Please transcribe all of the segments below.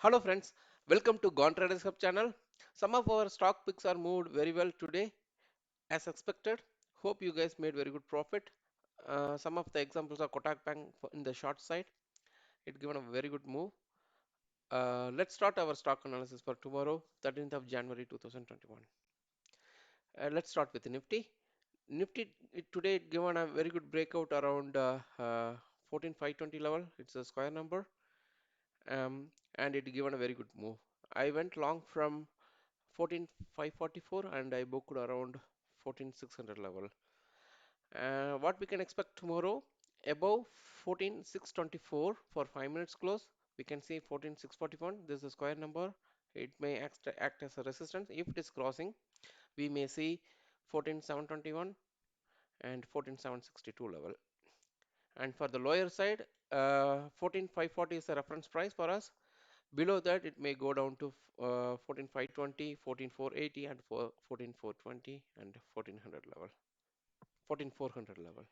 Hello friends, welcome to Gone Traders Hub channel. Some of our stock picks are moved very well today as expected. Hope you guys made very good profit. Some of the examples are Kotak Bank in the short side. It given a very good move. Let's start our stock analysis for tomorrow, 13th of January 2021. Let's start with Nifty. Today it given a very good breakout around 14,520 level. It's a square number, and it given a very good move. I went long from 14,544 and I booked around 14,600 level. What we can expect tomorrow above 14,624 for 5 minutes close. We can see 14,641. This is a square number. It may act as a resistance. If it is crossing, we may see 14,721 and 14,762 level. And for the lower side, 14,540 is the reference price for us. Below that, it may go down to 14,520, 14,480, and 14,420 and 1,400 level, 14,400 level.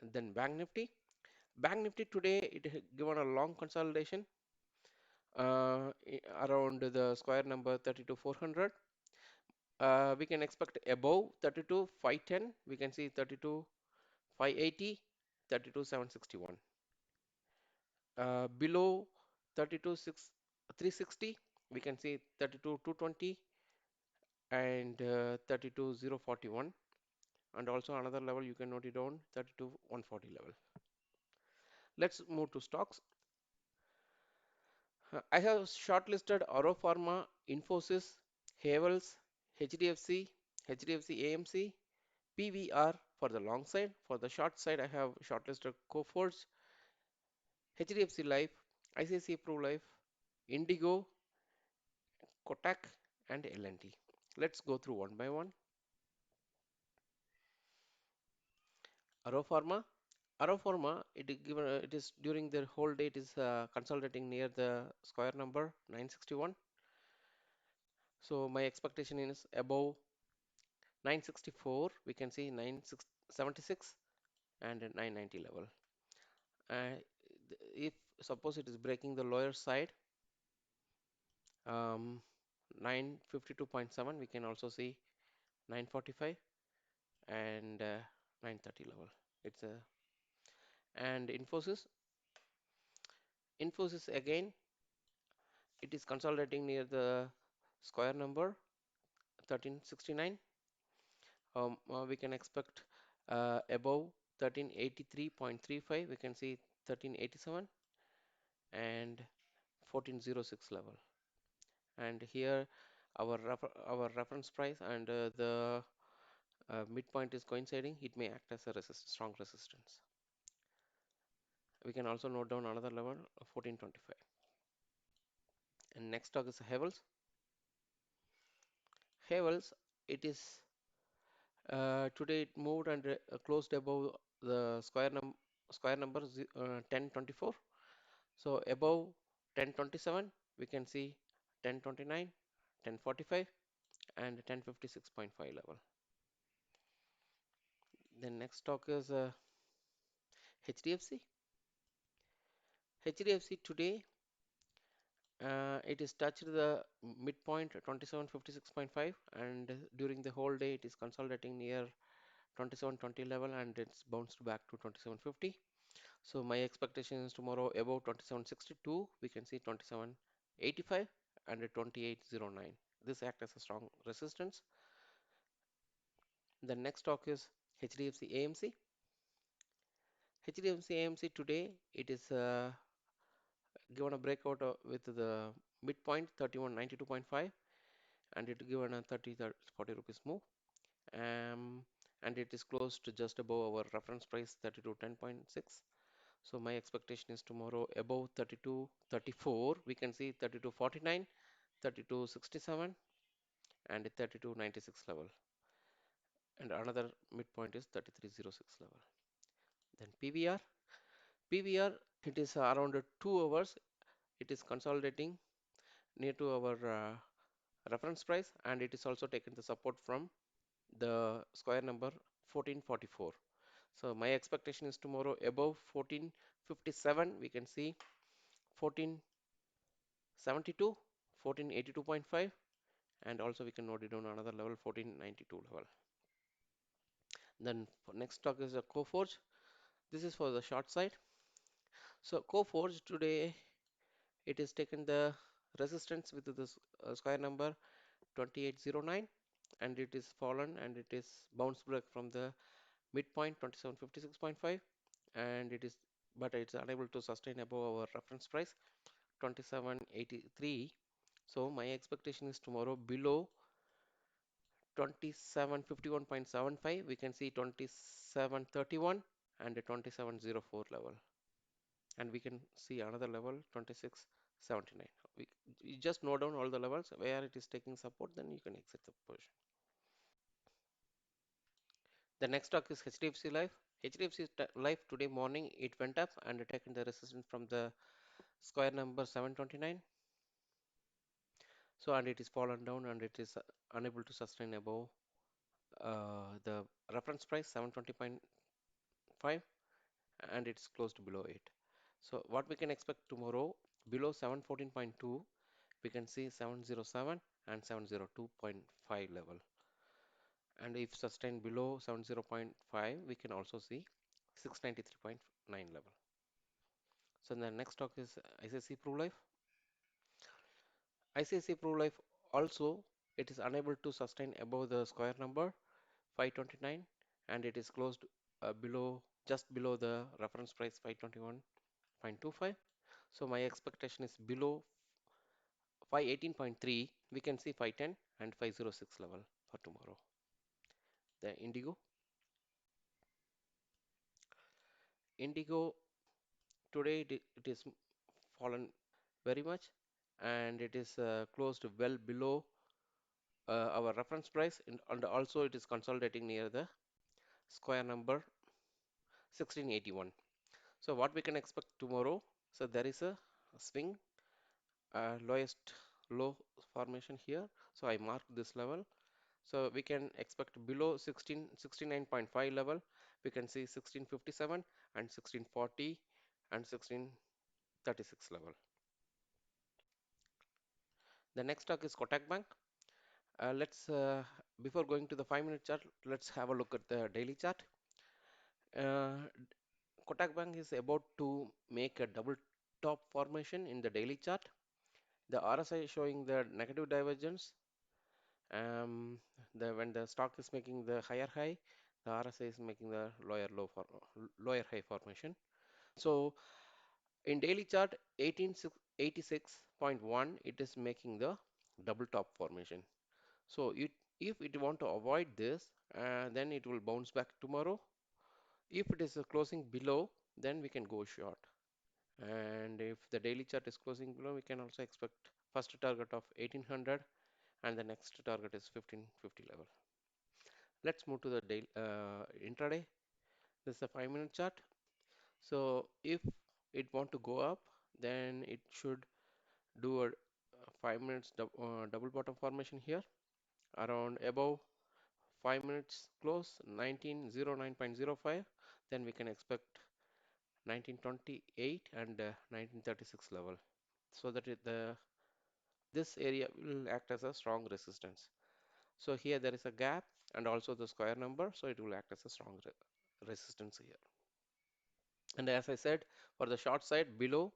And then Bank Nifty. Bank Nifty today, it has given a long consolidation around the square number 32,400. We can expect above 32,510. We can see 32,580, 32,761. Below 32,360, we can see 32,220 and 32,041. And also another level you can note it down, 32,140 level. Let's move to stocks. I have shortlisted Auro Pharma, Infosys, Havels, HDFC, HDFC AMC, PVR for the long side. For the short side, I have shortlisted Coforge, HDFC Life, ICICI Pru Life, Indigo, Kotak, and L&T. Let's go through one by one. Auro Pharma. Auro Pharma, it is during the whole day, it is consolidating near the square number 961. So my expectation is above 964. We can see 976 and 990 level. Uh, if suppose it is breaking the lower side, 952.7, we can also see 945 and 930 level. It's a and Infosys again, it is consolidating near the square number 1369. We can expect above 1383.35. We can see 1387 and 1406 level. And here our reference price and the midpoint is coinciding. It may act as a strong resistance. We can also note down another level of 1425. And next stock is Havels. Havels, it is today it moved and closed above the square number 1024. So above 1027, we can see 1029, 1045, and 1056.5 level. The next stock is HDFC. HDFC today it is touched the midpoint 2756.5, and during the whole day it is consolidating near 2720 level and it's bounced back to 2750. So my expectation is tomorrow above 2762, we can see 2785 and 2809. This act as a strong resistance. The next stock is HDFC AMC. HDFC AMC today it is given a breakout with the midpoint 3192.5 and it given a 40 rupees move, and it is close to just above our reference price 3210.6. So my expectation is tomorrow above 3234. We can see 3249, 3267 and 3296 level, and another midpoint is 3306 level. Then PVR, it is around 2 hours. It is consolidating near to our reference price, and it is also taken the support from the square number 1444. So my expectation is tomorrow above 1457. We can see 14 72, 1482.5, and also we can note it down another level, 1492 level. Then for next stock is a Coforge. This is for the short side. So Coforge today it is taken the resistance with this square number 2809, and it is fallen and it is bounced back from the midpoint 2756.5, and it is, but it's unable to sustain above our reference price 2783. So my expectation is tomorrow below 2751.75. We can see 2731 and a 2704 level, and we can see another level 2679. You just note down all the levels where it is taking support, then you can exit the position. The next stock is HDFC Life. HDFC Life today morning it went up and taken the resistance from the square number 729. So and it is fallen down and it is unable to sustain above the reference price 720.5, and it's closed below it. So what we can expect tomorrow, below 714.2 we can see 707 and 702.5 level, and if sustained below 70.5 we can also see 693.9 level. So the next stock is ICICI Pru Life. ICICI Pru Life also it is unable to sustain above the square number 529, and it is closed below, just below the reference price 521.25. So my expectation is below 518.3 we can see 510 and 506 level for tomorrow. The Indigo today it is fallen very much, and it is closed well below our reference price, and also it is consolidating near the square number 1681. So what we can expect tomorrow, so there is a swing, lowest low formation here, so I marked this level. So we can expect below 1669.5 level we can see 1657 and 1640 and 1636 level. The next stock is Kotak Bank. Let's before going to the 5-minute chart, let's have a look at the daily chart. uh, Kotak Bank is about to make a double top formation in the daily chart. The RSI is showing the negative divergence. When the stock is making the higher high, the RSI is making the lower high formation. So in daily chart 1886.1 it is making the double top formation. So if it want to avoid this, then it will bounce back tomorrow. If it is closing below, then we can go short. And if the daily chart is closing below, we can also expect first target of 1800 and the next target is 1550 level. Let's move to the daily intraday. This is a 5-minute chart. So if it want to go up, then it should do a 5 minutes double bottom formation here around above 5 minutes close 1909.05. Then we can expect 1928 and 1936 level, so that this area will act as a strong resistance. So here there is a gap and also the square number, so it will act as a strong resistance here. And as I said, for the short side below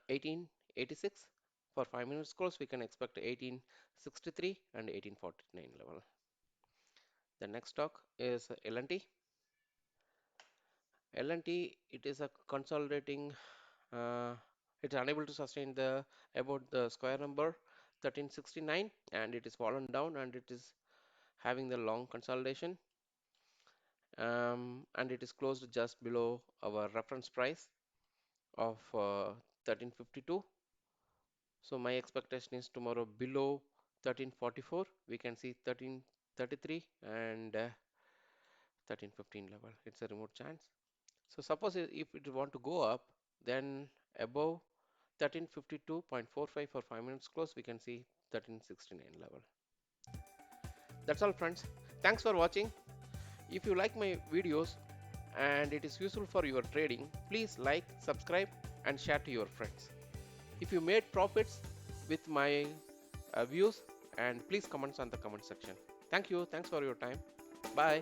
1886 for 5 minutes close we can expect 1863 and 1849 level. The next stock is L&T. L&T, it is a consolidating, it's unable to sustain the about the square number 1369, and it is fallen down and it is having the long consolidation, and it is closed just below our reference price of 1352. So my expectation is tomorrow below 1344 we can see 1333 and 1315 level. It's a remote chance. So suppose if it want to go up, then above 1352.45 for 5 minutes close we can see 1369 level. That's all, friends. Thanks for watching. If you like my videos and it is useful for your trading, please like, subscribe and share to your friends. If you made profits, with my views, and please comments on the comment section. Thank you. Thanks for your time. Bye.